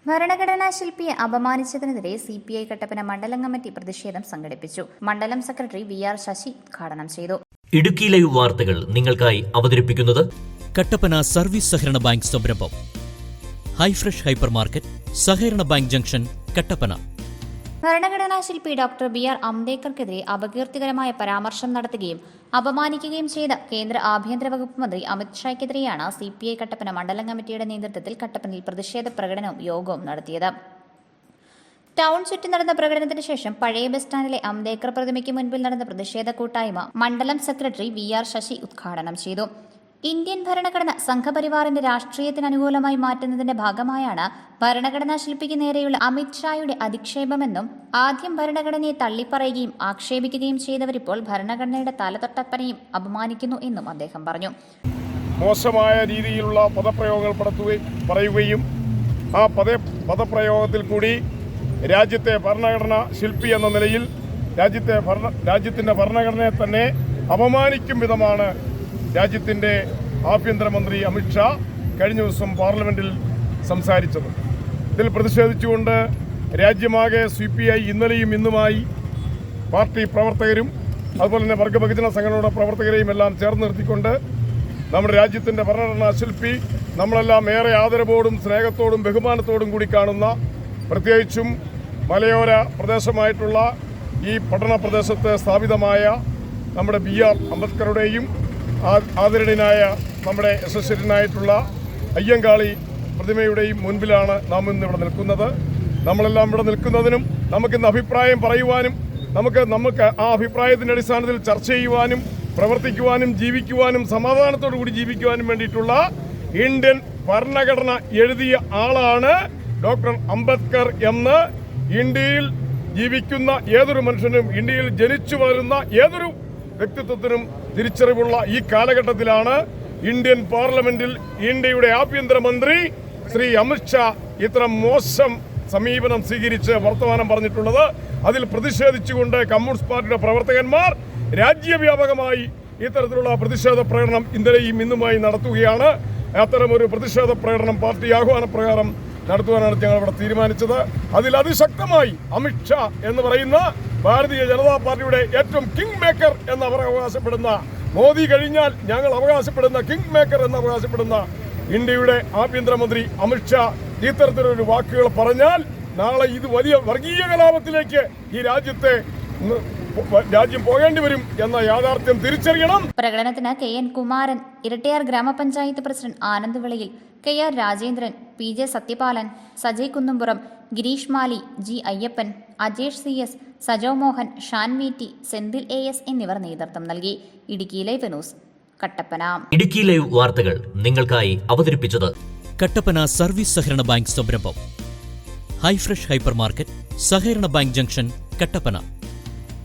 ഭരണഘടനാ ശില്പിയെ അപമാനിച്ചതിനെതിരെ CPI കട്ടപ്പന മണ്ഡലം committee പ്രതിഷേധം സംഘടിപ്പിച്ചു. മണ്ഡലം സെക്രട്ടറി VR ശശി ഉദ്ഘാടനം ചെയ്തു. ഇടുക്കി ലൈവ് വാർത്തകൾ നിങ്ങൾക്കായി അവതരിപ്പിക്കുന്നത് കട്ടപ്പന സർവീസ് സഹകരണ ബാങ്ക് സംരംഭം, ഹൈഫ്രഷ് ഹൈപ്പർ മാർക്കറ്റ്, സഹകരണ ബാങ്ക് ജംഗ്ഷൻ, കട്ടപ്പന. ഭരണഘടനാ ശില്പി ഡോക്ടർ BR അംബേദ്കർക്കെതിരെ അപകീർത്തികരമായ പരാമർശം നടത്തുകയും അപമാനിക്കുകയും ചെയ്ത കേന്ദ്ര ആഭ്യന്തര വകുപ്പ് മന്ത്രി അമിത് ഷായ്ക്കെതിരെയാണ് CPI കട്ടപ്പന മണ്ഡലം കമ്മിറ്റിയുടെ നേതൃത്വത്തിൽ കട്ടപ്പനയിൽ പ്രതിഷേധ പ്രകടനവും യോഗവും നടത്തിയത്. ടൗൺ ചുറ്റി നടന്ന പ്രകടനത്തിന് ശേഷം പഴയ ബസ് സ്റ്റാൻഡിലെ അംബേദ്കർ പ്രതിമയ്ക്ക് മുൻപിൽ നടന്ന പ്രതിഷേധ കൂട്ടായ്മ മണ്ഡലം സെക്രട്ടറി VR ശശി ഉദ്ഘാടനം ചെയ്തു. ഇന്ത്യൻ ഭരണഘടന സംഘപരിവാറിന്റെ രാഷ്ട്രീയത്തിന് അനുകൂലമായി മാറ്റുന്നതിന്റെ ഭാഗമായാണ് ഭരണഘടനാ ശില്പിക്ക് നേരെയുള്ള അമിത് ഷായുടെ അധിക്ഷേപമെന്നും ആദ്യം ഭരണഘടനയെ തള്ളിപ്പറയുകയും ആക്ഷേപിക്കുകയും ചെയ്തവരിപ്പോൾ ഭരണഘടനയുടെ തലതൊട്ടപ്പനെയും അപമാനിക്കുന്നു എന്നും അദ്ദേഹം പറഞ്ഞു. മോശമായ രീതിയിലുള്ള പദപ്രയോഗങ്ങൾ പറയുകയും ആ പദപ്രയോഗത്തിൽ കൂടി രാജ്യത്തെ ഭരണഘടനാ ശില്പി എന്ന നിലയിൽ രാജ്യത്തിൻ്റെ ഭരണഘടനയെ തന്നെ അപമാനിക്കും വിധമാണ് രാജ്യത്തിൻ്റെ ആഭ്യന്തരമന്ത്രി അമിത് ഷാ കഴിഞ്ഞ ദിവസം പാർലമെൻറ്റിൽ സംസാരിച്ചത്. ഇതിൽ പ്രതിഷേധിച്ചുകൊണ്ട് രാജ്യമാകെ CPI ഇന്നലെയും ഇന്നുമായി പാർട്ടി പ്രവർത്തകരും അതുപോലെ തന്നെ വർഗവിഭജന സംഘടനയുടെ പ്രവർത്തകരെയും എല്ലാം ചേർന്ന് നിർത്തിക്കൊണ്ട് നമ്മുടെ രാജ്യത്തിൻ്റെ ഭരണഘടനാ ശില്പി നമ്മളെല്ലാം ഏറെ ആദരവോടും സ്നേഹത്തോടും ബഹുമാനത്തോടും കൂടി കാണുന്ന, പ്രത്യേകിച്ചും മലയോര പ്രദേശമായിട്ടുള്ള ഈ പട്ടണ പ്രദേശത്ത് സ്ഥാപിതമായ നമ്മുടെ BR അംബേദ്കറുടെയും ആദരണീയനായ നമ്മുടെ യശസ്വരനായിട്ടുള്ള അയ്യങ്കാളി പ്രതിമയുടെയും മുൻപിലാണ് നാം ഇന്ന് ഇവിടെ നിൽക്കുന്നത്. നമ്മളെല്ലാം ഇവിടെ നിൽക്കുന്നതിനും നമുക്കിന്ന് അഭിപ്രായം പറയുവാനും നമുക്ക് ആ അഭിപ്രായത്തിൻ്റെ അടിസ്ഥാനത്തിൽ ചർച്ച ചെയ്യുവാനും പ്രവർത്തിക്കുവാനും ജീവിക്കുവാനും സമാധാനത്തോടു കൂടി ജീവിക്കുവാനും വേണ്ടിയിട്ടുള്ള ഇന്ത്യൻ ഭരണഘടന എഴുതിയ ആളാണ് ഡോക്ടർ അംബേദ്കർ എന്ന് ഇന്ത്യയിൽ ജീവിക്കുന്ന ഏതൊരു മനുഷ്യനും, ഇന്ത്യയിൽ ജനിച്ചു വളരുന്ന ഏതൊരു വ്യക്തിത്വത്തിനും തിരിച്ചറിവുള്ള ഈ കാലഘട്ടത്തിലാണ് ഇന്ത്യൻ പാർലമെന്റിൽ ഇന്ത്യയുടെ ആഭ്യന്തരമന്ത്രി ശ്രീ അമിത് ഷാ ഇത്ര മോശം സമീപനം സ്വീകരിച്ച് വർത്തമാനം പറഞ്ഞിട്ടുള്ളത്. അതിൽ പ്രതിഷേധിച്ചുകൊണ്ട് കമ്മ്യൂണിസ്റ്റ് പാർട്ടിയുടെ പ്രവർത്തകന്മാർ രാജ്യവ്യാപകമായി ഇത്തരത്തിലുള്ള പ്രതിഷേധ പ്രകടനം ഇന്നലെയും ഇന്നുമായി നടത്തുകയാണ്. അത്തരമൊരു പ്രതിഷേധ പ്രകടനം പാർട്ടി ആഹ്വാനപ്രകാരം നടത്തുവാനാണ് ഞങ്ങൾ ഇവിടെ തീരുമാനിച്ചത്. അതിൽ അതിശക്തമായി അമിത് ഷാ എന്ന് പറയുന്ന ഭാരതീയ ജനതാ പാർട്ടിയുടെ ഏറ്റവും കിങ് മേക്കർ എന്ന് അവർ അവകാശപ്പെടുന്ന, മോദി കഴിഞ്ഞാൽ ഞങ്ങൾ അവകാശപ്പെടുന്ന കിങ് മേക്കർ എന്ന് അവകാശപ്പെടുന്ന ഇന്ത്യയുടെ ആഭ്യന്തരമന്ത്രി അമിത് ഷാ ഇത്തരത്തിലൊരു വാക്കുകൾ പറഞ്ഞാൽ നാളെ ഇത് വലിയ വർഗീയ കലാപത്തിലേക്ക് ഈ രാജ്യം പോകേണ്ടി വരും എന്ന യാഥാർത്ഥ്യം തിരിച്ചറിയണം. പ്രകടനത്തിന് KN കുമാരൻ, ഇരട്ടിയാർ ഗ്രാമപഞ്ചായത്ത് president Anand Vilayil, KR Rajendran, PJ Sathyapalan, Sajay Kunnumpuram, Girish Mali, G Ayyappan, Ajesh CS, Sajo Mohan, Shan VT, Senthil AS എന്നിവർ നേതൃത്വം നൽകി. Idukki live news, Kattappana. Idukki live വാർത്തകൾ നിങ്ങൾക്കായി അവതരിപ്പിച്ചത് കട്ടപ്പന സർവീസ് സഹകരണ ബാങ്ക് സംരംഭം, ഹൈഫ്രഷ് ഹൈപ്പർ മാർക്കറ്റ്, സഹകരണ ബാങ്ക് ജംഗ്ഷൻ, കട്ടപ്പന.